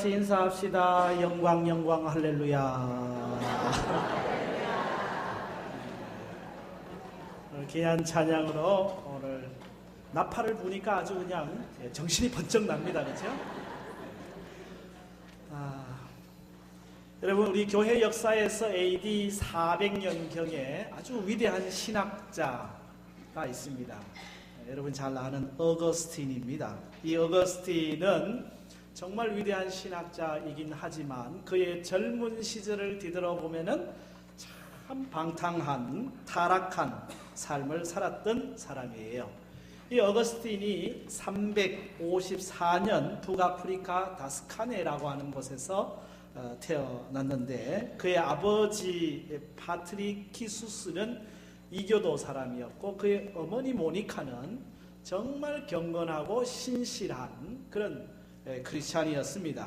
같이 인사합시다. 영광 영광 할렐루야. 귀한 찬양으로 오늘 나팔을 부니까 아주 그냥 정신이 번쩍 납니다. 그렇죠? 여러분, 우리 교회 역사에서 AD 400년경에 아주 위대한 신학자가 있습니다. 여러분 잘 아는 어거스틴입니다. 이 어거스틴은 정말 위대한 신학자이긴 하지만 그의 젊은 시절을 뒤돌아보면은 참 방탕한, 타락한 삶을 살았던 사람이에요. 이 어거스틴이 354년 북아프리카 다스카네라고 하는 곳에서 태어났는데, 그의 아버지 파트리키수스는 이교도 사람이었고 그의 어머니 모니카는 정말 경건하고 신실한 그런 크리스찬이었습니다.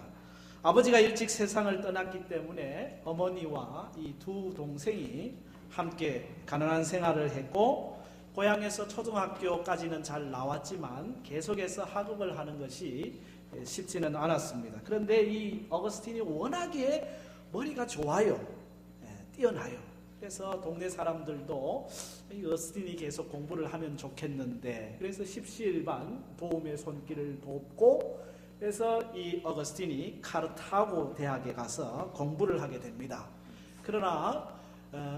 아버지가 일찍 세상을 떠났기 때문에 어머니와 이 두 동생이 함께 가난한 생활을 했고, 고향에서 초등학교까지는 잘 나왔지만 계속해서 학업을 하는 것이 쉽지는 않았습니다. 그런데 이 어거스틴이 워낙에 머리가 좋아요. 뛰어나요. 그래서 동네 사람들도 이 어거스틴이 계속 공부를 하면 좋겠는데, 그래서 십시일반 도움의 손길을 돕고, 그래서 이 어거스틴이 카르타고 대학에 가서 공부를 하게 됩니다. 그러나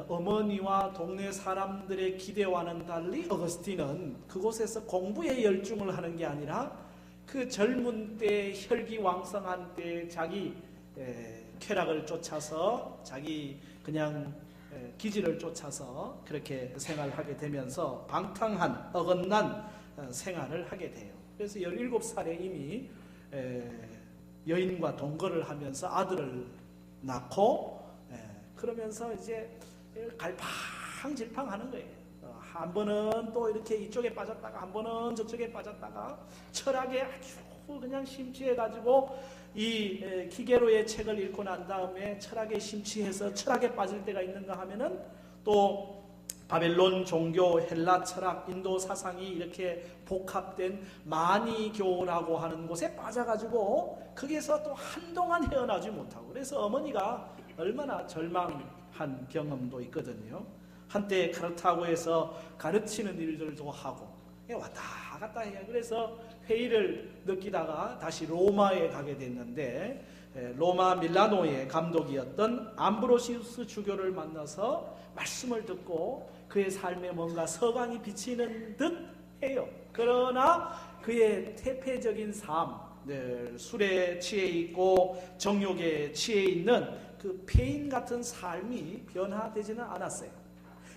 어머니와 동네 사람들의 기대와는 달리 어거스틴은 그곳에서 공부에 열중을 하는 게 아니라 그 젊은 때, 혈기왕성한 때 자기 쾌락을 쫓아서, 자기 그냥 기질을 쫓아서 그렇게 생활하게 되면서 방탕한, 어긋난 생활을 하게 돼요. 그래서 17살에 이미 여인과 동거를 하면서 아들을 낳고, 그러면서 이제 갈팡질팡 하는 거예요. 한 번은 또 이렇게 이쪽에 빠졌다가 한 번은 저쪽에 빠졌다가 철학에 아주 그냥 심취해가지고 이 키게로의 책을 읽고 난 다음에 철학에 심취해서 철학에 빠질 때가 있는가 하면은 또 바벨론 종교, 헬라 철학, 인도 사상이 이렇게 복합된 마니교라고 하는 곳에 빠져가지고 거기에서 또 한동안 헤어나지 못하고, 그래서 어머니가 얼마나 절망한 경험도 있거든요. 한때 카르타고에서 가르치는 일들도 하고 왔다 갔다 해요. 그래서 회의를 느끼다가 다시 로마에 가게 됐는데, 로마 밀라노의 감독이었던 암브로시우스 주교를 만나서 말씀을 듣고 그의 삶에 뭔가 서광이 비치는 듯 해요. 그러나 그의 태폐적인 삶, 술에 취해 있고 정욕에 취해 있는 그 폐인 같은 삶이 변화되지는 않았어요.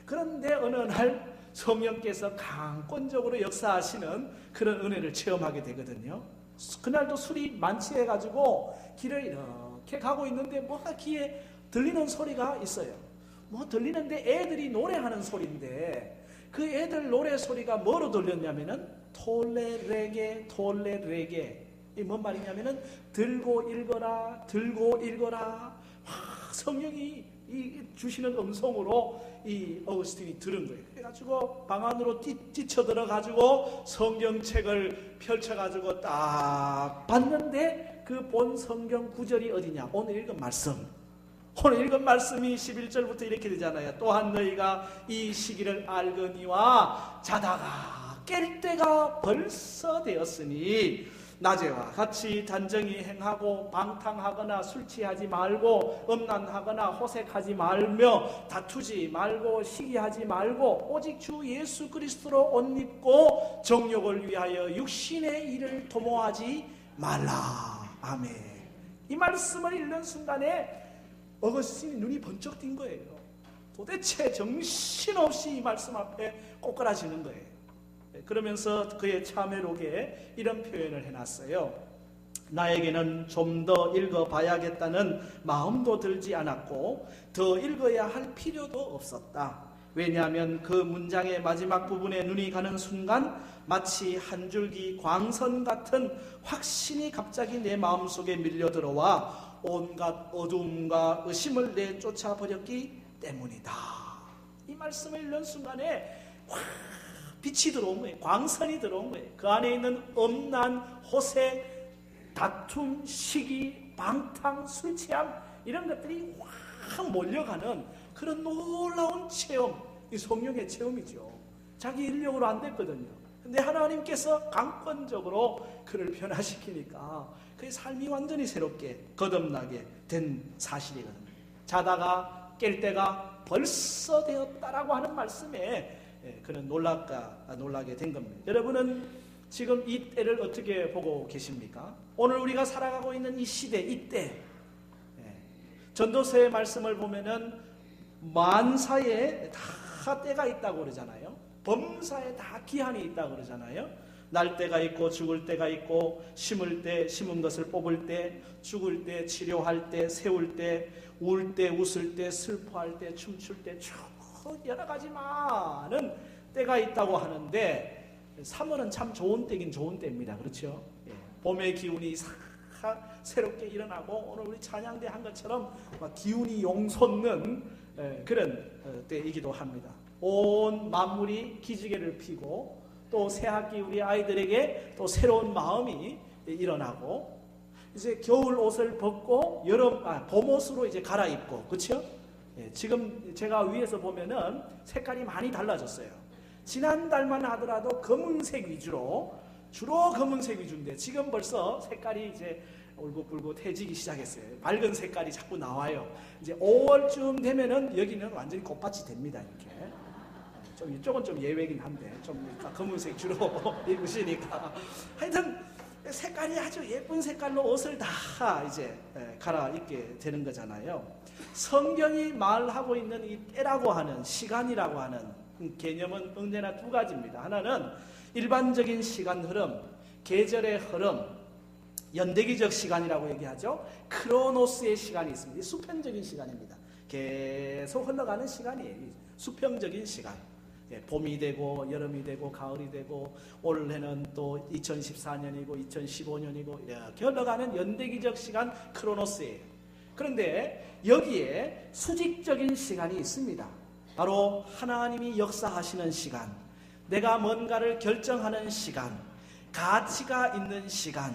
그런데 어느 날 성령께서 강권적으로 역사하시는 그런 은혜를 체험하게 되거든요. 그날도 술이 만취해가지고 길을 이렇게 가고 있는데 뭐가 귀에 들리는 소리가 있어요. 뭐 들리는데 애들이 노래하는 소리인데, 그 애들 노래 소리가 뭐로 들렸냐면은 톨레레게 톨레레게. 이 뭔 말이냐면은 들고 읽어라, 들고 읽어라. 성령이 주시는 음성으로 이 어거스틴이 들은 거예요. 그래가지고 방 안으로 뛰쳐 들어가지고 성경책을 펼쳐가지고 딱 봤는데 그 본 성경 구절이 어디냐? 오늘 읽은 말씀. 오늘 읽은 말씀이 11절부터 이렇게 되잖아요. 또한 너희가 이 시기를 알거니와 자다가 깰 때가 벌써 되었으니 낮에와 같이 단정히 행하고 방탕하거나 술 취하지 말고 음란하거나 호색하지 말며 다투지 말고 시기하지 말고 오직 주 예수 그리스도로 옷 입고 정욕을 위하여 육신의 일을 도모하지 말라. 아멘. 이 말씀을 읽는 순간에 어거스틴이 눈이 번쩍 띈 거예요. 도대체 정신없이 이 말씀 앞에 꼬꾸라지는 거예요. 그러면서 그의 참회록에 이런 표현을 해놨어요. 나에게는 좀 더 읽어봐야겠다는 마음도 들지 않았고 더 읽어야 할 필요도 없었다. 왜냐하면 그 문장의 마지막 부분에 눈이 가는 순간 마치 한 줄기 광선 같은 확신이 갑자기 내 마음속에 밀려들어와 온갖 어둠과 의심을 내쫓아 버렸기 때문이다. 이 말씀을 읽는 순간에 빛이 들어온 거예요. 광선이 들어온 거예요. 그 안에 있는 음란, 호색, 다툼, 시기, 방탕, 술 취함 이런 것들이 확 몰려가는 그런 놀라운 체험, 이 성령의 체험이죠. 자기 인력으로 안 됐거든요. 근데 하나님께서 강권적으로 그를 변화시키니까 그의 삶이 완전히 새롭게 거듭나게 된 사실이거든요. 자다가 깰 때가 벌써 되었다라고 하는 말씀에 그는 놀라게 된 겁니다. 여러분은 지금 이 때를 어떻게 보고 계십니까? 오늘 우리가 살아가고 있는 이 시대, 이 때, 전도서의 말씀을 보면은 만사에 다 때가 있다고 그러잖아요. 범사에 다 기한이 있다고 그러잖아요. 날 때가 있고 죽을 때가 있고, 심을 때 심은 것을 뽑을 때, 죽을 때, 치료할 때, 세울 때, 울 때, 웃을 때, 슬퍼할 때, 춤출 때, 쭉 여러 가지 많은 때가 있다고 하는데 3월은 참 좋은 때긴 좋은 때입니다. 그렇죠? 봄의 기운이 새롭게 일어나고 오늘 우리 찬양대 한 것처럼 막 기운이 용솟는 그런 때이기도 합니다. 온 만물이 기지개를 피고 또 새학기 우리 아이들에게 또 새로운 마음이 일어나고 이제 겨울 옷을 벗고 봄 옷으로 이제 갈아입고, 그렇죠? 지금 제가 위에서 보면은 색깔이 많이 달라졌어요. 지난달만 하더라도 검은색 위주로 주로 검은색 위주인데 지금 벌써 색깔이 이제 울긋불긋해지기 시작했어요. 밝은 색깔이 자꾸 나와요. 이제 5월쯤 되면은 여기는 완전히 꽃밭이 됩니다. 이렇게. 좀 이쪽은 좀 예외긴 한데 좀 검은색 주로 입으시니까 하여튼 색깔이 아주 예쁜 색깔로 옷을 다 이제 갈아입게 되는 거잖아요. 성경이 말하고 있는 이 때라고 하는 시간이라고 하는 개념은 언제나 두 가지입니다. 하나는 일반적인 시간 흐름, 계절의 흐름, 연대기적 시간이라고 얘기하죠. 크로노스의 시간이 있습니다. 수평적인 시간입니다. 계속 흘러가는 시간이에요. 수평적인 시간. 봄이 되고 여름이 되고 가을이 되고 올해는 또 2014년이고 2015년이고 이렇게 흘러가는 연대기적 시간 크로노스예요. 그런데 여기에 수직적인 시간이 있습니다. 바로 하나님이 역사하시는 시간, 내가 뭔가를 결정하는 시간, 가치가 있는 시간,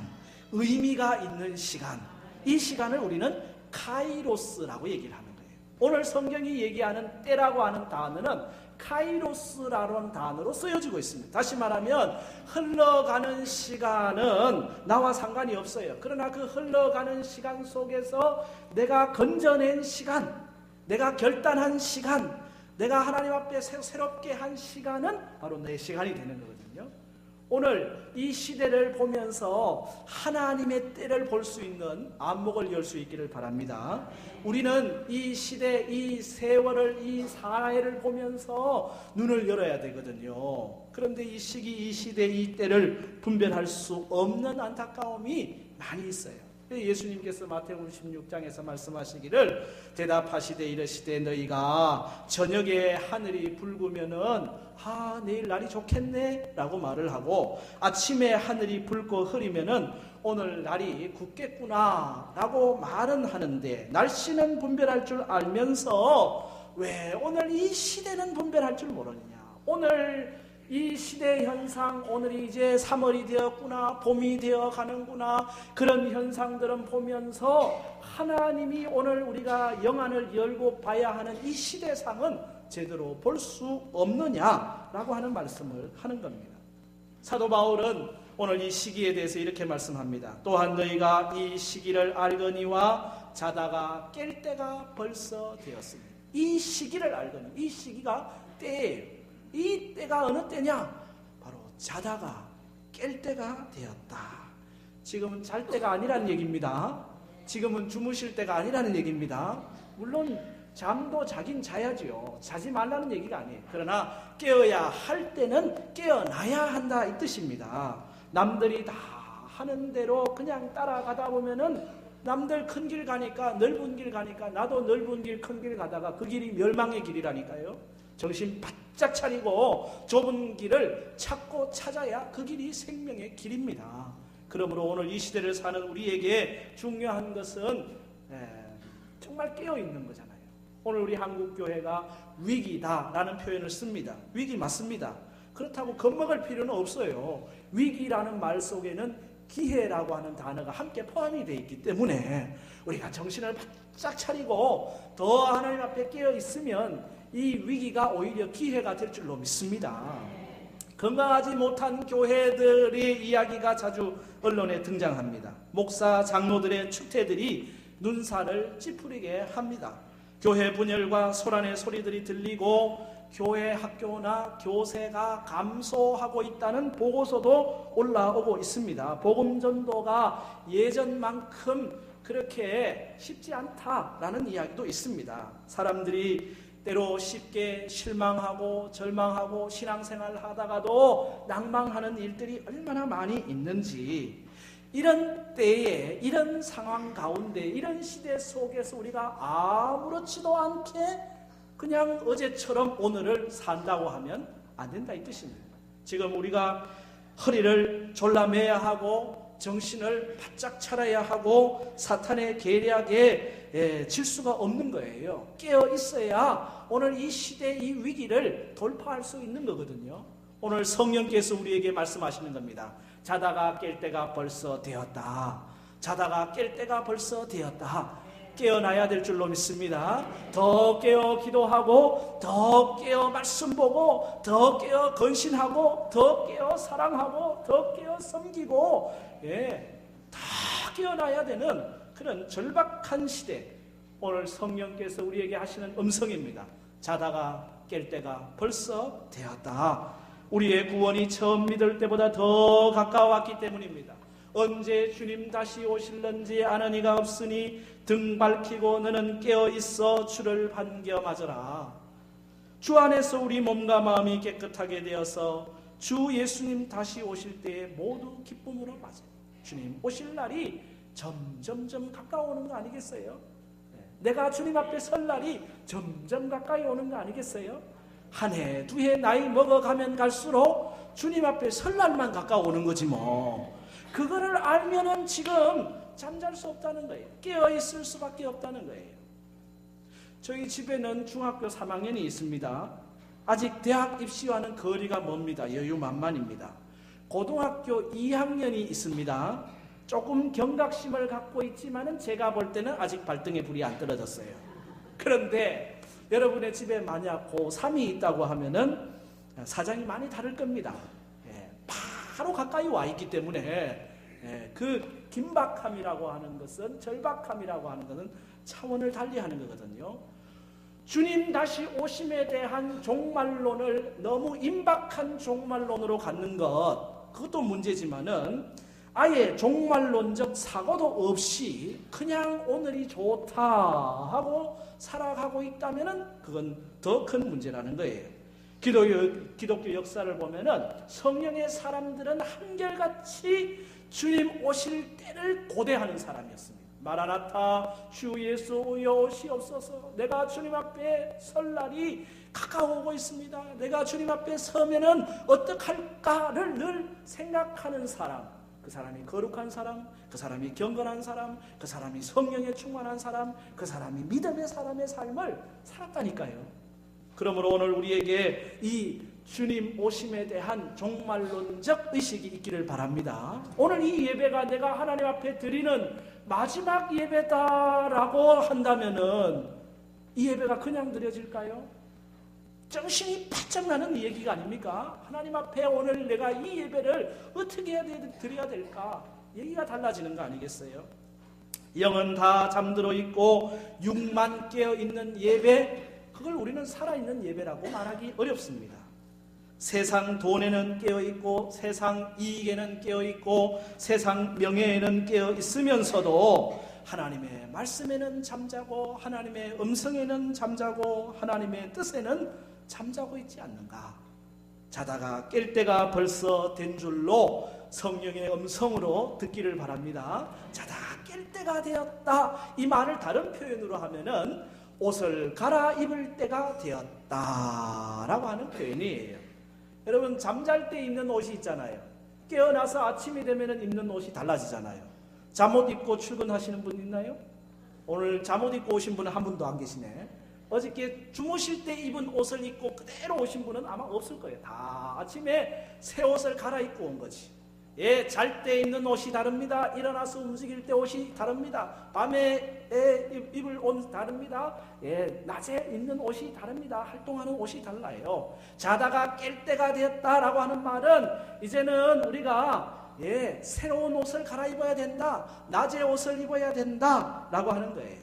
의미가 있는 시간, 이 시간을 우리는 카이로스라고 얘기를 하는 거예요. 오늘 성경이 얘기하는 때라고 하는 단어는 카이로스라는 단어로 쓰여지고 있습니다. 다시 말하면 흘러가는 시간은 나와 상관이 없어요. 그러나 그 흘러가는 시간 속에서 내가 건져낸 시간, 내가 결단한 시간, 내가 하나님 앞에 새롭게 한 시간은 바로 내 시간이 되는 거거든요. 오늘 이 시대를 보면서 하나님의 때를 볼 수 있는 안목을 열 수 있기를 바랍니다. 우리는 이 시대, 이 세월을, 이 사회를 보면서 눈을 열어야 되거든요. 그런데 이 시기, 이 시대, 이 때를 분별할 수 없는 안타까움이 많이 있어요. 예수님께서 마태복음 16장에서 말씀하시기를 대답하시되 이르시되 너희가 저녁에 하늘이 붉으면은 내일 날이 좋겠네 라고 말을 하고 아침에 하늘이 붉고 흐리면은 오늘 날이 굳겠구나 라고 말은 하는데 날씨는 분별할 줄 알면서 왜 오늘 이 시대는 분별할 줄 모르느냐. 오늘 이 시대 현상, 오늘이 이제 3월이 되었구나, 봄이 되어 가는구나, 그런 현상들은 보면서 하나님이 오늘 우리가 영안을 열고 봐야 하는 이 시대상은 제대로 볼 수 없느냐라고 하는 말씀을 하는 겁니다. 사도 바울은 오늘 이 시기에 대해서 이렇게 말씀합니다. 또한 너희가 이 시기를 알거니와 자다가 깰 때가 벌써 되었습니다. 이 시기를 알거니, 이 시기가 때예요. 이 때가 어느 때냐? 바로 자다가 깰 때가 되었다. 지금은 잘 때가 아니라는 얘기입니다. 지금은 주무실 때가 아니라는 얘기입니다. 물론 잠도 자긴 자야지요. 자지 말라는 얘기가 아니에요. 그러나 깨어야 할 때는 깨어나야 한다 이 뜻입니다. 남들이 다 하는 대로 그냥 따라가다 보면은 남들 큰 길 가니까, 넓은 길 가니까 나도 넓은 길, 큰 길 가다가 그 길이 멸망의 길이라니까요. 정신 바짝 차리고 좁은 길을 찾고 찾아야 그 길이 생명의 길입니다. 그러므로 오늘 이 시대를 사는 우리에게 중요한 것은 정말 깨어있는 거잖아요. 오늘 우리 한국교회가 위기다라는 표현을 씁니다. 위기 맞습니다. 그렇다고 겁먹을 필요는 없어요. 위기라는 말 속에는 기회라고 하는 단어가 함께 포함이 되어 있기 때문에 우리가 정신을 바짝 차리고 더 하나님 앞에 깨어 있으면 이 위기가 오히려 기회가 될 줄로 믿습니다. 건강하지 못한 교회들의 이야기가 자주 언론에 등장합니다. 목사, 장로들의 추태들이 눈살을 찌푸리게 합니다. 교회 분열과 소란의 소리들이 들리고 교회 학교나 교세가 감소하고 있다는 보고서도 올라오고 있습니다. 복음 전도가 예전만큼 그렇게 쉽지 않다라는 이야기도 있습니다. 사람들이 때로 쉽게 실망하고 절망하고 신앙생활을 하다가도 낭망하는 일들이 얼마나 많이 있는지, 이런 때에, 이런 상황 가운데, 이런 시대 속에서 우리가 아무렇지도 않게 그냥 어제처럼 오늘을 산다고 하면 안 된다 이 뜻입니다. 지금 우리가 허리를 졸라매야 하고 정신을 바짝 차려야 하고 사탄의 계략에 질 수가 없는 거예요. 깨어 있어야 오늘 이 시대의 이 위기를 돌파할 수 있는 거거든요. 오늘 성령께서 우리에게 말씀하시는 겁니다. 자다가 깰 때가 벌써 되었다. 자다가 깰 때가 벌써 되었다. 깨어나야 될 줄로 믿습니다. 더 깨어 기도하고, 더 깨어 말씀 보고, 더 깨어 건신하고, 더 깨어 사랑하고, 더 깨어 섬기고, 다 깨어나야 되는 그런 절박한 시대, 오늘 성령께서 우리에게 하시는 음성입니다. 자다가 깰 때가 벌써 되었다. 우리의 구원이 처음 믿을 때보다 더 가까웠기 때문입니다. 언제 주님 다시 오실는지 아는 이가 없으니 등 밝히고 너는 깨어있어 주를 반겨맞으라. 주 안에서 우리 몸과 마음이 깨끗하게 되어서 주 예수님 다시 오실 때에 모두 기쁨으로 맞아요. 주님 오실 날이 점점점 가까워오는 거 아니겠어요? 내가 주님 앞에 설 날이 점점 가까이 오는 거 아니겠어요? 한 해, 두 해 나이 먹어가면 갈수록 주님 앞에 설 날만 가까워오는 거지 뭐. 그거를 알면은 지금 잠잘 수 없다는 거예요. 깨어있을 수밖에 없다는 거예요. 저희 집에는 중학교 3학년이 있습니다. 아직 대학 입시와는 거리가 멉니다. 여유만만입니다. 고등학교 2학년이 있습니다. 조금 경각심을 갖고 있지만은 제가 볼 때는 아직 발등에 불이 안 떨어졌어요. 그런데 여러분의 집에 만약 고3이 있다고 하면은 사정이 많이 다를 겁니다. 바로 가까이 와 있기 때문에 그 긴박함이라고 하는 것은, 절박함이라고 하는 것은 차원을 달리하는 거거든요. 주님 다시 오심에 대한 종말론을 너무 임박한 종말론으로 갖는 것, 그것도 문제지만은 아예 종말론적 사고도 없이 그냥 오늘이 좋다 하고 살아가고 있다면은 그건 더 큰 문제라는 거예요. 기독교 역사를 보면은 성령의 사람들은 한결같이 주님 오실 때를 고대하는 사람이었습니다. 마라나타, 주 예수 오시옵소서. 내가 주님 앞에 설 날이 가까워오고 있습니다. 내가 주님 앞에 서면은 어떡할까를 늘 생각하는 사람. 그 사람이 거룩한 사람, 그 사람이 경건한 사람, 그 사람이 성령에 충만한 사람, 그 사람이 믿음의 사람의 삶을 살았다니까요. 그러므로 오늘 우리에게 이 주님 오심에 대한 종말론적 의식이 있기를 바랍니다. 오늘 이 예배가 내가 하나님 앞에 드리는 마지막 예배다라고 한다면은 이 예배가 그냥 드려질까요? 정신이 바짝 나는 얘기가 아닙니까? 하나님 앞에 오늘 내가 이 예배를 어떻게 드려야 될까? 얘기가 달라지는 거 아니겠어요? 영은 다 잠들어 있고 육만 깨어 있는 예배, 그걸 우리는 살아있는 예배라고 말하기 어렵습니다. 세상 돈에는 깨어있고 세상 이익에는 깨어있고 세상 명예에는 깨어있으면서도 하나님의 말씀에는 잠자고 하나님의 음성에는 잠자고 하나님의 뜻에는 잠자고 있지 않는가. 자다가 깰 때가 벌써 된 줄로 성령의 음성으로 듣기를 바랍니다. 자다가 깰 때가 되었다. 이 말을 다른 표현으로 하면은 옷을 갈아입을 때가 되었다라고 하는 표현이에요. 여러분 잠잘 때 입는 옷이 있잖아요. 깨어나서 아침이 되면 입는 옷이 달라지잖아요. 잠옷 입고 출근하시는 분 있나요? 오늘 잠옷 입고 오신 분은 한 분도 안 계시네. 어저께 주무실 때 입은 옷을 입고 그대로 오신 분은 아마 없을 거예요. 다 아침에 새 옷을 갈아입고 온 거지. 예, 잘 때 입는 옷이 다릅니다. 일어나서 움직일 때 옷이 다릅니다. 밤에 입을 옷 다릅니다. 예, 낮에 입는 옷이 다릅니다. 활동하는 옷이 달라요. 자다가 깰 때가 되었다라고 하는 말은 이제는 우리가 예, 새로운 옷을 갈아입어야 된다. 낮에 옷을 입어야 된다라고 하는 거예요.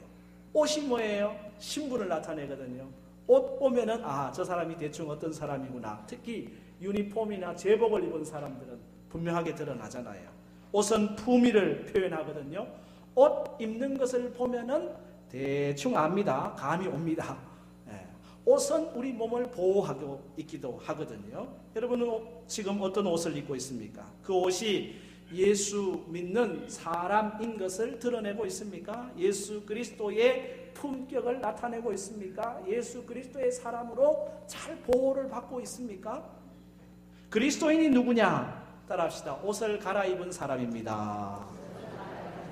옷이 뭐예요? 신분을 나타내거든요. 옷 보면은 저 사람이 대충 어떤 사람이구나. 특히 유니폼이나 제복을 입은 사람들은 분명하게 드러나잖아요. 옷은 품위를 표현하거든요. 옷 입는 것을 보면은 대충 압니다. 감이 옵니다. 예. 옷은 우리 몸을 보호하고 있기도 하거든요. 여러분은 지금 어떤 옷을 입고 있습니까? 그 옷이 예수 믿는 사람인 것을 드러내고 있습니까? 예수 그리스도의 품격을 나타내고 있습니까? 예수 그리스도의 사람으로 잘 보호를 받고 있습니까? 그리스도인이 누구냐? 따라합시다. 옷을 갈아입은 사람입니다.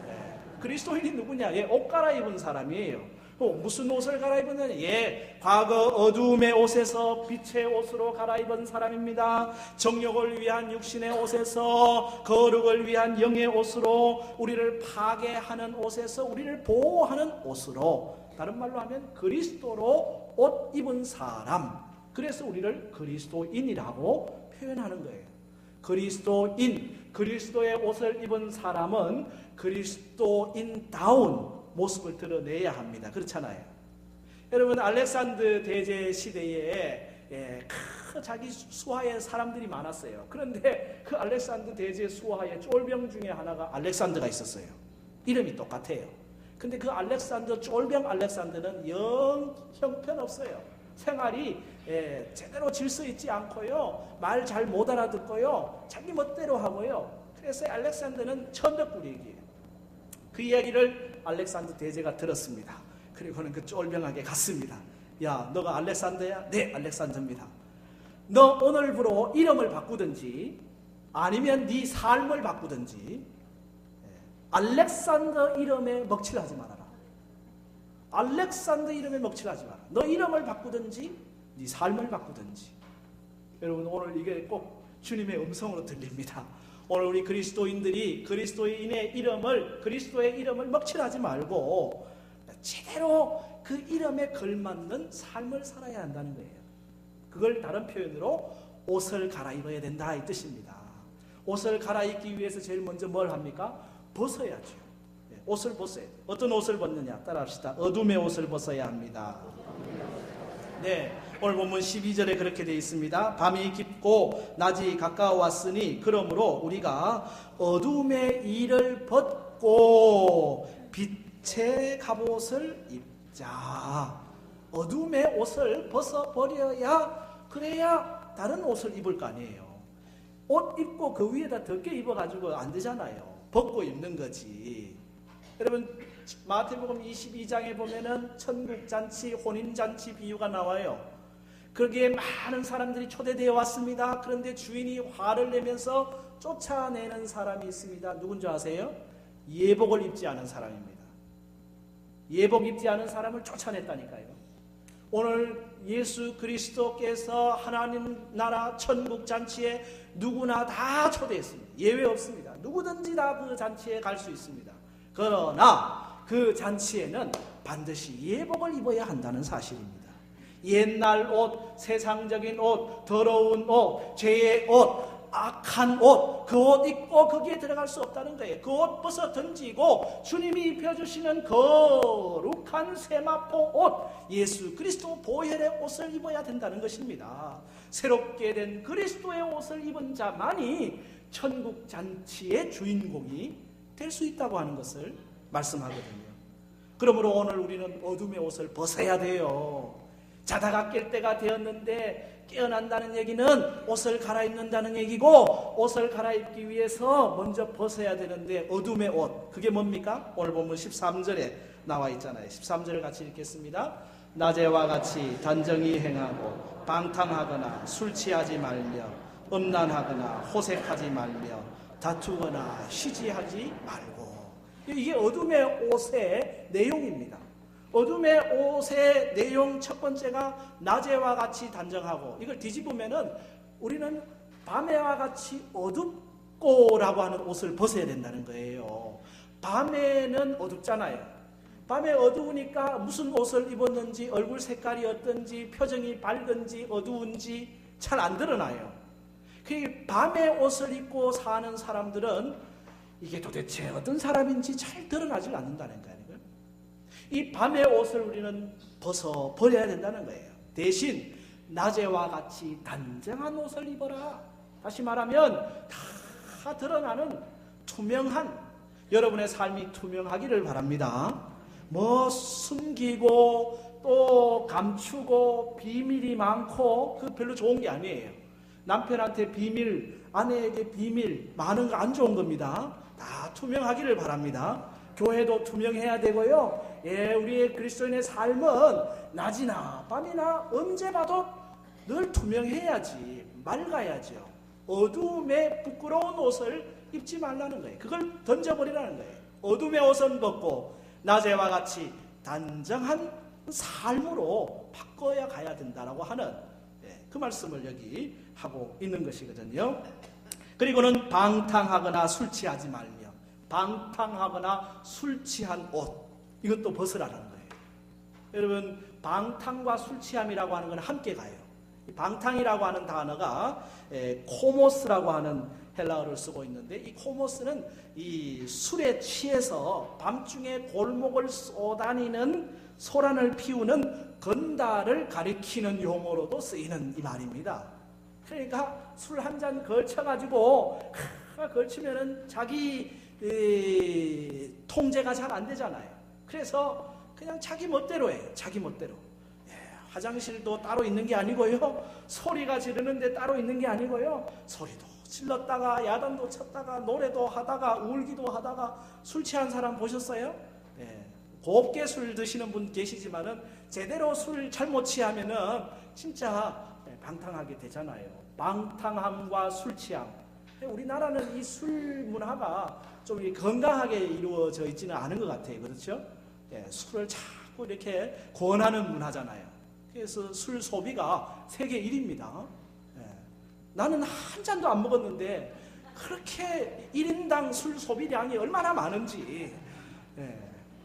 네. 그리스도인이 누구냐? 예, 옷 갈아입은 사람이에요. 무슨 옷을 갈아입었느냐? 예, 과거 어두움의 옷에서 빛의 옷으로 갈아입은 사람입니다. 정욕을 위한 육신의 옷에서 거룩을 위한 영의 옷으로, 우리를 파괴하는 옷에서 우리를 보호하는 옷으로, 다른 말로 하면 그리스도로 옷 입은 사람. 그래서 우리를 그리스도인이라고 표현하는 거예요. 그리스도인, 그리스도의 옷을 입은 사람은 그리스도인다운 모습을 드러내야 합니다. 그렇잖아요. 여러분, 알렉산더 대제 시대에 자기 수하에 사람들이 많았어요. 그런데 그 알렉산더 대제 수하에 쫄병 중에 하나가 알렉산더가 있었어요. 이름이 똑같아요. 근데 그 알렉산더, 쫄병 알렉산더는 영 형편없어요. 생활이 제대로 질서 있지 않고요, 말 잘 못 알아듣고요, 자기 멋대로 하고요. 그래서 알렉산더는 천덕꾸리기예요. 그 이야기를 알렉산더 대제가 들었습니다. 그리고는 그 쫄병에게 갔습니다. 야, 너가 알렉산더야? 네, 알렉산더입니다. 너 오늘부로 이름을 바꾸든지 아니면 네 삶을 바꾸든지 알렉산더 이름에 먹칠하지 말아라. 알렉산더 이름에 먹칠하지 마라. 너 이름을 바꾸든지 네 삶을 바꾸든지. 여러분, 오늘 이게 꼭 주님의 음성으로 들립니다. 오늘 우리 그리스도인들이 그리스도의 이름을 먹칠하지 말고 제대로 그 이름에 걸맞는 삶을 살아야 한다는 거예요. 그걸 다른 표현으로 옷을 갈아입어야 된다 이 뜻입니다. 옷을 갈아입기 위해서 제일 먼저 뭘 합니까? 벗어야죠. 옷을 벗어야 돼요. 어떤 옷을 벗느냐? 따라합시다. 어둠의 옷을 벗어야 합니다. 네, 오늘 본문 12절에 그렇게 되어 있습니다. 밤이 깊고 낮이 가까워왔으니 그러므로 우리가 어둠의 일을 벗고 빛의 갑옷을 입자. 어둠의 옷을 벗어버려야, 그래야 다른 옷을 입을 거 아니에요. 옷 입고 그 위에다 덮개 입어가지고 안 되잖아요. 벗고 입는 거지. 여러분, 마태복음 22장에 보면은 천국잔치, 혼인잔치 비유가 나와요. 거기에 많은 사람들이 초대되어 왔습니다. 그런데 주인이 화를 내면서 쫓아내는 사람이 있습니다. 누군지 아세요? 예복을 입지 않은 사람입니다. 예복 입지 않은 사람을 쫓아냈다니까요. 오늘 예수 그리스도께서 하나님 나라 천국잔치에 누구나 다 초대했습니다. 예외 없습니다. 누구든지 다 그 잔치에 갈 수 있습니다. 그러나 그 잔치에는 반드시 예복을 입어야 한다는 사실입니다. 옛날 옷, 세상적인 옷, 더러운 옷, 죄의 옷, 악한 옷, 그 옷 입고 거기에 들어갈 수 없다는 거예요. 그 옷 벗어 던지고 주님이 입혀주시는 거룩한 세마포 옷, 예수 그리스도 보혈의 옷을 입어야 된다는 것입니다. 새롭게 된 그리스도의 옷을 입은 자만이 천국 잔치의 주인공이 될 수 있다고 하는 것을 말씀하거든요. 그러므로 오늘 우리는 어둠의 옷을 벗어야 돼요. 자다가 깰 때가 되었는데 깨어난다는 얘기는 옷을 갈아입는다는 얘기고, 옷을 갈아입기 위해서 먼저 벗어야 되는데 어둠의 옷, 그게 뭡니까? 오늘 보면 13절에 나와 있잖아요. 13절을 같이 읽겠습니다. 낮에와 같이 단정히 행하고 방탕하거나 술 취하지 말며 음란하거나 호색하지 말며 다투거나 시지하지 말고. 이게 어둠의 옷의 내용입니다. 어둠의 옷의 내용 첫 번째가 낮에와 같이 단정하고, 이걸 뒤집으면은 우리는 밤에와 같이 어둡고 붓고라고 하는 옷을 벗어야 된다는 거예요. 밤에는 어둡잖아요. 밤에 어두우니까 무슨 옷을 입었는지, 얼굴 색깔이 어떤지, 표정이 밝은지 어두운지 잘 안 드러나요. 그 밤에 옷을 입고 사는 사람들은 이게 도대체 어떤 사람인지 잘 드러나질 않는다는 거예요. 이 밤의 옷을 우리는 벗어 버려야 된다는 거예요. 대신 낮에와 같이 단정한 옷을 입어라. 다시 말하면 다 드러나는 투명한, 여러분의 삶이 투명하기를 바랍니다. 뭐 숨기고 또 감추고 비밀이 많고 그 별로 좋은 게 아니에요. 남편한테 비밀, 아내에게 비밀 많은 거 안 좋은 겁니다. 다 투명하기를 바랍니다. 교회도 투명해야 되고요. 우리의 그리스도인의 삶은 낮이나 밤이나 언제 봐도 늘 투명해야지, 맑아야죠. 어두움에 부끄러운 옷을 입지 말라는 거예요. 그걸 던져버리라는 거예요. 어둠의 옷은 벗고 낮에와 같이 단정한 삶으로 바꿔야 가야 된다라고 하는 그 말씀을 여기 하고 있는 것이거든요. 그리고는 방탕하거나 술 취하지 말며, 방탕하거나 술 취한 옷, 이것도 벗으라는 거예요. 여러분, 방탕과 술 취함이라고 하는 건 함께 가요. 방탕이라고 하는 단어가 코모스라고 하는 헬라어를 쓰고 있는데, 이 코모스는 이 술에 취해서 밤중에 골목을 쏘다니는, 소란을 피우는 건달을 가리키는 용어로도 쓰이는 이 말입니다. 그러니까 술 한 잔 걸쳐가지고 걸치면은 자기 통제가 잘 안 되잖아요. 그래서 그냥 자기 멋대로 해요. 자기 멋대로. 화장실도 따로 있는 게 아니고요. 소리가 지르는데 따로 있는 게 아니고요. 소리도 질렀다가 야단도 쳤다가 노래도 하다가 울기도 하다가 술 취한 사람 보셨어요? 곱게 술 드시는 분 계시지만은 제대로 술 잘못 취하면은 진짜 방탕하게 되잖아요. 방탕함과 술 취함. 우리나라는 이 술 문화가 좀 건강하게 이루어져 있지는 않은 것 같아요. 그렇죠? 술을 자꾸 이렇게 권하는 문화잖아요. 그래서 술 소비가 세계 1위입니다. 나는 한 잔도 안 먹었는데 그렇게 1인당 술 소비량이 얼마나 많은지.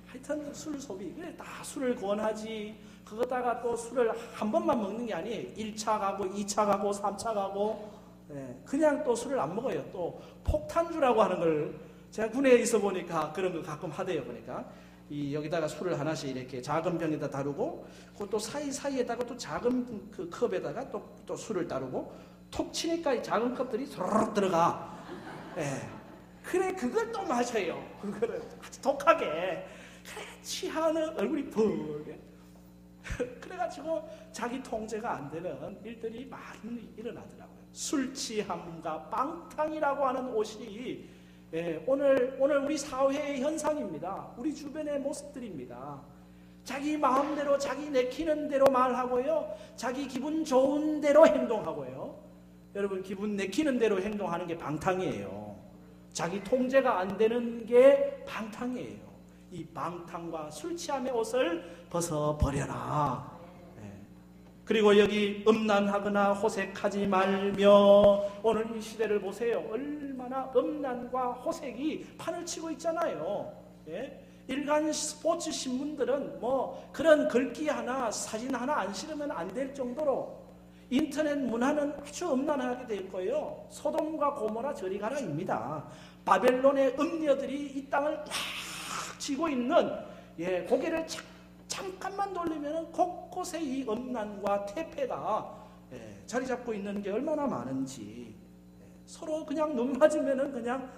하여튼 술 소비, 그래 다 술을 권하지. 그거다가 또 술을 한 번만 먹는 게 아니에요. 1차 가고 2차 가고 3차 가고. 그냥 또 술을 안 먹어요. 또 폭탄주라고 하는 걸 제가 군에 있어 보니까 그런 거 가끔 하대요. 보니까 여기다가 술을 하나씩 이렇게 작은 병에다 다루고, 그것도 사이사이에다가 또 작은 그 컵에다가 또 술을 다루고, 톡 치니까 이 작은 컵들이 소르륵 들어가. 그래 그걸 또 마셔요. 그거를 아주 독하게. 그래 취하는 얼굴이 붉게. 그래가지고 자기 통제가 안 되는 일들이 많이 일어나더라고요. 술 취함과 방탕이라고 하는 옷이 오늘 우리 사회의 현상입니다. 우리 주변의 모습들입니다. 자기 마음대로 자기 내키는 대로 말하고요. 자기 기분 좋은 대로 행동하고요. 여러분, 기분 내키는 대로 행동하는 게 방탕이에요. 자기 통제가 안 되는 게 방탕이에요. 이 방탕과 술 취함의 옷을 벗어버려라. 그리고 여기 음란하거나 호색하지 말며, 오늘 이 시대를 보세요. 얼마나 음란과 호색이 판을 치고 있잖아요. 일간 스포츠 신문들은 뭐 그런 글귀 하나, 사진 하나 안 실으면 안 될 정도로 인터넷 문화는 아주 음란하게 될 거예요. 소돔과 고모라 저리 가라입니다. 바벨론의 음녀들이 이 땅을 꽉 쥐고 있는, 고개를 잠깐만 돌리면 곳곳에 이 음란과 퇴폐가 자리 잡고 있는 게 얼마나 많은지. 서로 그냥 눈 맞으면은 그냥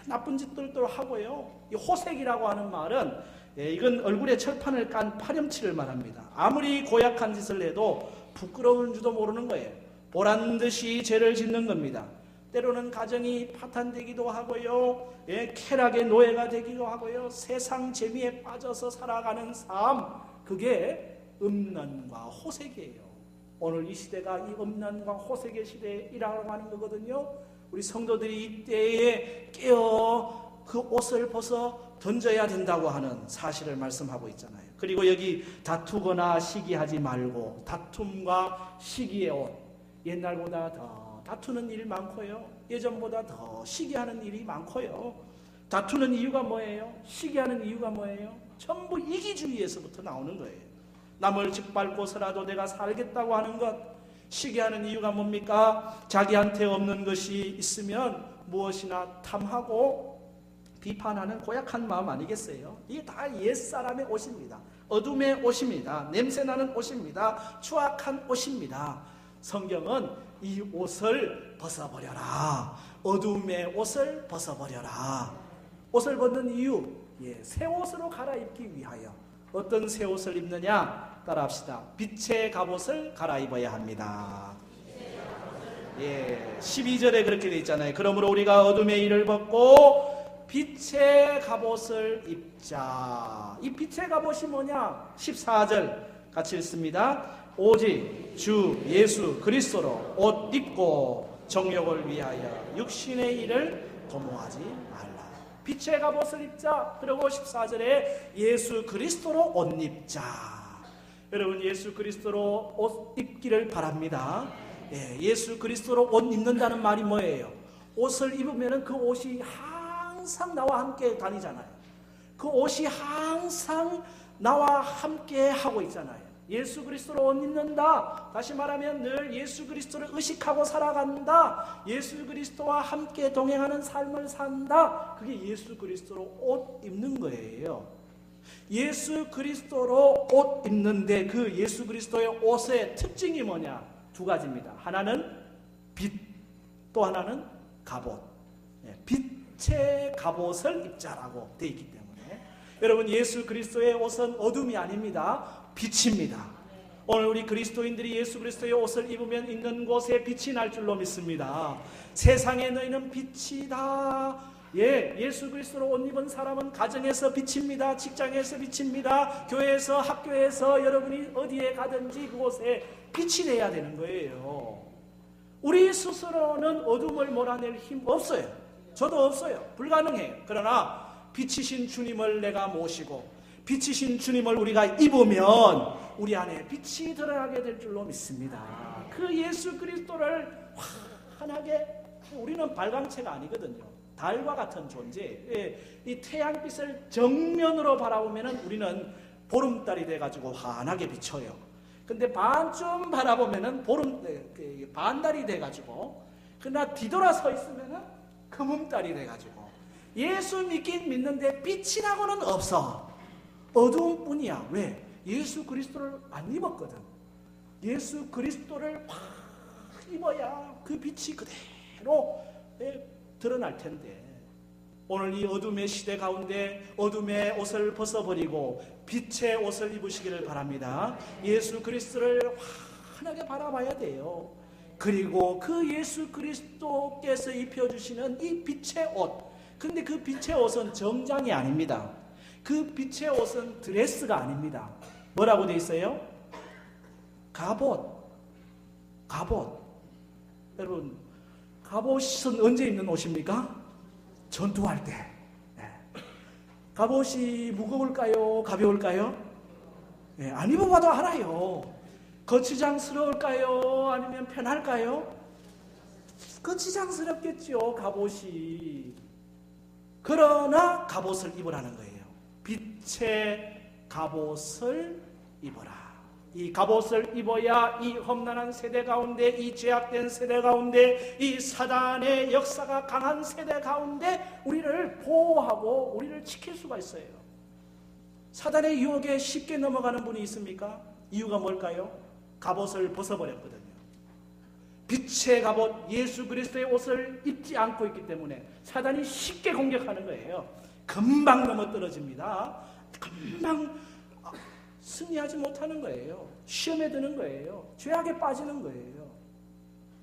나쁜 짓들도 하고요. 이 호색이라고 하는 말은 이건 얼굴에 철판을 깐 파렴치를 말합니다. 아무리 고약한 짓을 해도 부끄러운 줄도 모르는 거예요. 보란 듯이 죄를 짓는 겁니다. 때로는 가정이 파탄되기도 하고요. 쾌락의 노예가 되기도 하고요. 세상 재미에 빠져서 살아가는 삶, 그게 음란과 호색이에요. 오늘 이 시대가 이 음란과 호색의 시대이라고 하는 거거든요. 우리 성도들이 이때에 깨어 그 옷을 벗어 던져야 된다고 하는 사실을 말씀하고 있잖아요. 그리고 여기 다투거나 시기하지 말고, 다툼과 시기의 옷, 옛날보다 더 다투는 일이 많고요. 예전보다 더 시기하는 일이 많고요. 다투는 이유가 뭐예요? 시기하는 이유가 뭐예요? 전부 이기주의에서부터 나오는 거예요. 남을 짓밟고서라도 내가 살겠다고 하는 것. 시기하는 이유가 뭡니까? 자기한테 없는 것이 있으면 무엇이나 탐하고 비판하는 고약한 마음 아니겠어요? 이게 다 옛사람의 옷입니다. 어둠의 옷입니다. 냄새나는 옷입니다. 추악한 옷입니다. 성경은 이 옷을 벗어버려라. 어둠의 옷을 벗어버려라. 옷을 벗는 이유, 새 옷으로 갈아입기 위하여. 어떤 새 옷을 입느냐? 따라합시다. 빛의 갑옷을 갈아입어야 합니다. 12절에 그렇게 되어 있잖아요. 그러므로 우리가 어둠의 일을 벗고 빛의 갑옷을 입자. 이 빛의 갑옷이 뭐냐? 14절 같이 읽습니다. 오직 주 예수 그리스도로 옷 입고 정욕을 위하여 육신의 일을 도모하지 말라. 빛의 갑옷을 입자. 그리고 14절에 예수 그리스도로 옷 입자. 여러분, 예수 그리스도로 옷 입기를 바랍니다. 예수 그리스도로 옷 입는다는 말이 뭐예요? 옷을 입으면 그 옷이 항상 나와 함께 다니잖아요. 그 옷이 항상 나와 함께 하고 있잖아요. 예수 그리스도로 옷 입는다. 다시 말하면 늘 예수 그리스도를 의식하고 살아간다. 예수 그리스도와 함께 동행하는 삶을 산다. 그게 예수 그리스도로 옷 입는 거예요. 예수 그리스도로 옷 입는데 그 예수 그리스도의 옷의 특징이 뭐냐? 두 가지입니다. 하나는 빛, 또 하나는 갑옷. 빛의 갑옷을 입자라고 되어 있기 때문에 여러분, 예수 그리스도의 옷은 어둠이 아닙니다. 빛입니다. 오늘 우리 그리스도인들이 예수 그리스도의 옷을 입으면 있는 곳에 빛이 날 줄로 믿습니다. 세상에 너희는 빛이다. 예수 그리스도로 옷 입은 사람은 가정에서 빛입니다. 직장에서 빛입니다. 교회에서, 학교에서, 여러분이 어디에 가든지 그곳에 빛이 돼야 되는 거예요. 우리 스스로는 어둠을 몰아낼 힘 없어요. 저도 없어요. 불가능해요. 그러나 빛이신 주님을 내가 모시고 빛이신 주님을 우리가 입으면 우리 안에 빛이 드러나게 될 줄로 믿습니다. 그 예수 그리스도를 환하게, 우리는 발광체가 아니거든요. 달과 같은 존재. 이 태양빛을 정면으로 바라보면 우리는 보름달이 돼가지고 환하게 비쳐요. 근데 반쯤 바라보면 반달이 돼가지고, 그러나 뒤돌아 서 있으면 금음달이 돼가지고, 예수 믿긴 믿는데 빛이라고는 없어. 어두운 뿐이야. 왜? 예수 그리스도를 안 입었거든. 예수 그리스도를 확 입어야 그 빛이 그대로 드러날 텐데, 오늘 이 어둠의 시대 가운데 어둠의 옷을 벗어버리고 빛의 옷을 입으시기를 바랍니다. 예수 그리스도를 환하게 바라봐야 돼요. 그리고 그 예수 그리스도께서 입혀주시는 이 빛의 옷, 근데 그 빛의 옷은 정장이 아닙니다. 그 빛의 옷은 드레스가 아닙니다. 뭐라고 되어 있어요? 갑옷. 갑옷. 여러분, 갑옷은 언제 입는 옷입니까? 전투할 때. 갑옷이 무거울까요? 가벼울까요? 안 입어봐도 알아요. 거추장스러울까요? 아니면 편할까요? 거추장스럽겠죠, 갑옷이. 그러나 갑옷을 입으라는 거예요. 빛의 갑옷을 입어라. 이 갑옷을 입어야 이 험난한 세대 가운데, 이 죄악된 세대 가운데, 이 사단의 역사가 강한 세대 가운데 우리를 보호하고 우리를 지킬 수가 있어요. 사단의 유혹에 쉽게 넘어가는 분이 있습니까? 이유가 뭘까요? 갑옷을 벗어버렸거든요. 빛의 갑옷, 예수 그리스도의 옷을 입지 않고 있기 때문에 사단이 쉽게 공격하는 거예요. 금방 넘어떨어집니다. 금방 승리하지 못하는 거예요. 시험에 드는 거예요. 죄악에 빠지는 거예요.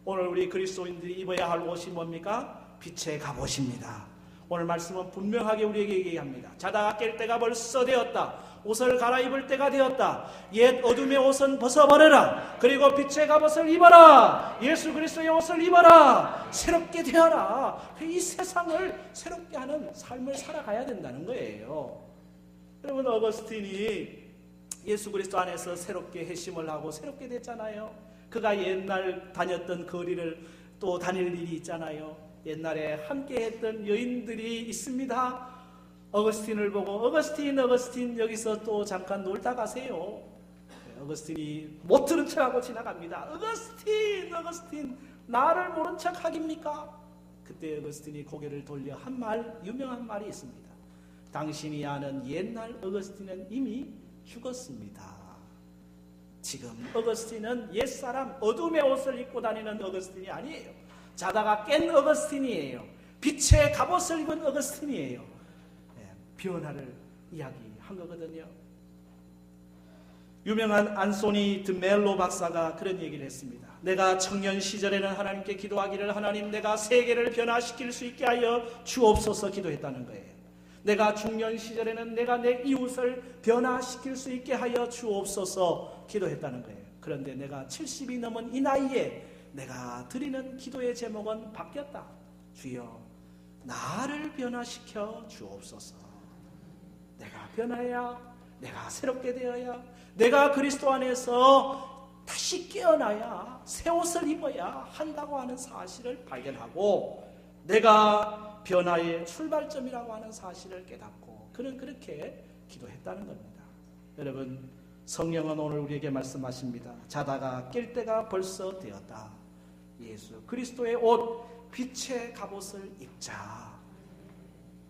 오늘 우리 그리스도인들이 입어야 할 옷이 뭡니까? 빛의 갑옷입니다. 오늘 말씀은 분명하게 우리에게 얘기합니다. 자다가 깰 때가 벌써 되었다. 옷을 갈아입을 때가 되었다. 옛 어둠의 옷은 벗어버려라. 그리고 빛의 갑옷을 입어라. 예수 그리스도의 옷을 입어라. 새롭게 되어라. 이 세상을 새롭게 하는 삶을 살아가야 된다는 거예요. 여러분, 어거스틴이 예수 그리스도 안에서 새롭게 회심을 하고 새롭게 됐잖아요. 그가 옛날 다녔던 거리를 또 다닐 일이 있잖아요. 옛날에 함께 했던 여인들이 있습니다. 어거스틴을 보고 어거스틴 여기서 또 잠깐 놀다 가세요. 어거스틴이 못 들은 척하고 지나갑니다. 어거스틴 나를 모른 척 하깁니까? 그때 어거스틴이 고개를 돌려 한 말, 유명한 말이 있습니다. 당신이 아는 옛날 어거스틴은 이미 죽었습니다. 지금 어거스틴은 옛사람 어둠의 옷을 입고 다니는 어거스틴이 아니에요. 자다가 깬 어거스틴이에요. 빛의 갑옷을 입은 어거스틴이에요. 변화를 이야기한 거거든요. 유명한 안소니 드멜로 박사가 그런 얘기를 했습니다. 내가 청년 시절에는 하나님께 기도하기를 하나님 내가 세계를 변화시킬 수 있게 하여 주옵소서 기도했다는 거예요. 내가 중년 시절에는 내가 내 이웃을 변화시킬 수 있게 하여 주옵소서 기도했다는 거예요. 그런데 내가 70이 넘은 이 나이에 내가 드리는 기도의 제목은 바뀌었다. 주여 나를 변화시켜 주옵소서. 내가 변해야, 내가 새롭게 되어야, 내가 그리스도 안에서 다시 깨어나야, 새 옷을 입어야 한다고 하는 사실을 발견하고 내가 변화의 출발점이라고 하는 사실을 깨닫고 그는 그렇게 기도했다는 겁니다. 여러분, 성령은 오늘 우리에게 말씀하십니다. 자다가 깰 때가 벌써 되었다. 예수 그리스도의 옷, 빛의 갑옷을 입자.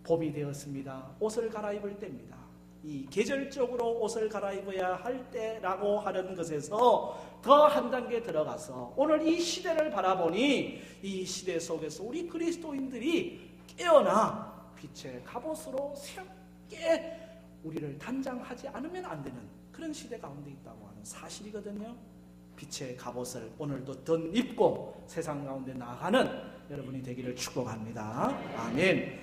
봄이 되었습니다. 옷을 갈아입을 때입니다. 이 계절적으로 옷을 갈아입어야 할 때라고 하는 것에서 더 한 단계 들어가서 오늘 이 시대를 바라보니 이 시대 속에서 우리 그리스도인들이 깨어나 빛의 갑옷으로 새롭게 우리를 단장하지 않으면 안 되는 그런 시대 가운데 있다고 하는 사실이거든요. 빛의 갑옷을 오늘도 덧입고 세상 가운데 나아가는 여러분이 되기를 축복합니다. 아멘.